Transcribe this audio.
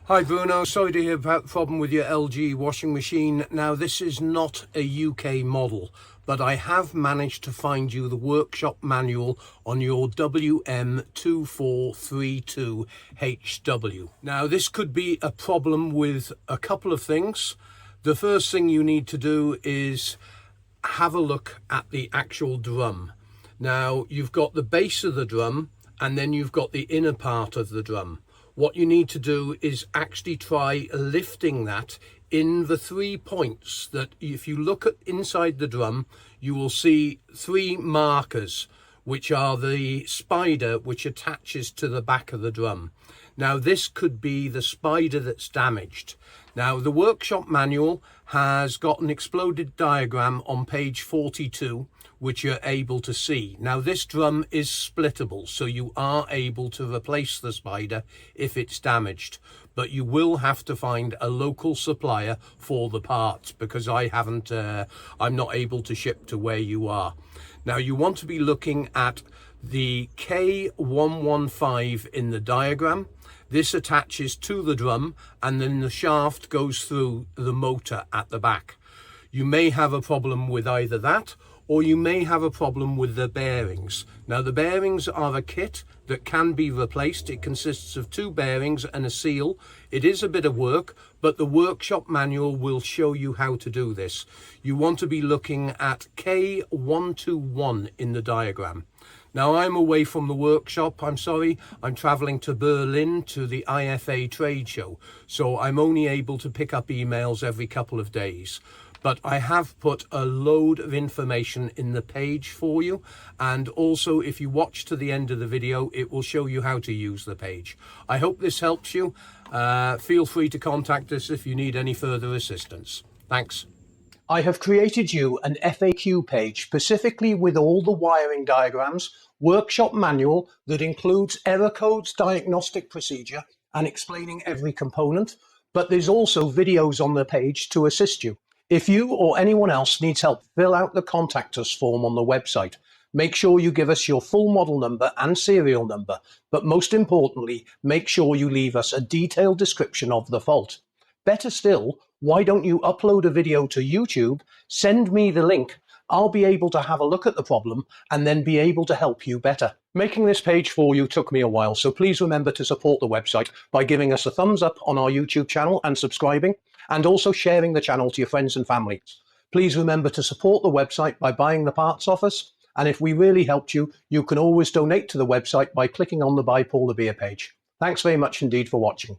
Hi Bruno, sorry to hear about the problem with your LG washing machine. Now this is not a UK model, but I have managed to find you the workshop manual on your WM2432HW. Now this could be a problem with a couple of things. The first thing you need to do is have a look at the actual drum. Now you've got the base of the drum and then you've got the inner part of the drum. What you need to do is actually try lifting that in the 3 points that, if you look at inside the drum, you will see 3 markers, which are the spider which attaches to the back of the drum. Now this could be the spider that's damaged. Now the workshop manual has got an exploded diagram on page 42 which you're able to see. Now this drum is splittable, so you are able to replace the spider if it's damaged, but you will have to find a local supplier for the parts because I'm not able to ship to where you are. Now you want to be looking at the K115 in the diagram. This attaches to the drum and then the shaft goes through the motor at the back. You may have a problem with either that, or you may have a problem with the bearings. Now the bearings are a kit that can be replaced. It consists of 2 bearings and a seal. It is a bit of work, but the workshop manual will show you how to do this. You want to be looking at K121 in the diagram. Now I'm away from the workshop, I'm sorry. I'm traveling to Berlin to the IFA trade show, so I'm only able to pick up emails every couple of days. But I have put a load of information in the page for you, and also if you watch to the end of the video it will show you how to use the page. I hope this helps you. Feel free to contact us if you need any further assistance. Thanks. I have created you an FAQ page specifically with all the wiring diagrams, workshop manual that includes error codes, diagnostic procedure and explaining every component, but there's also videos on the page to assist you. If you or anyone else needs help, fill out the contact us form on the website. Make sure you give us your full model number and serial number, but most importantly, make sure you leave us a detailed description of the fault. Better still, why don't you upload a video to YouTube, send me the link, I'll be able to have a look at the problem and then be able to help you better. Making this page for you took me a while, so please remember to support the website by giving us a thumbs up on our YouTube channel and subscribing, and also sharing the channel to your friends and family. Please remember to support the website by buying the parts off us, and if we really helped you, you can always donate to the website by clicking on the Buy Paul Revere page. Thanks very much indeed for watching.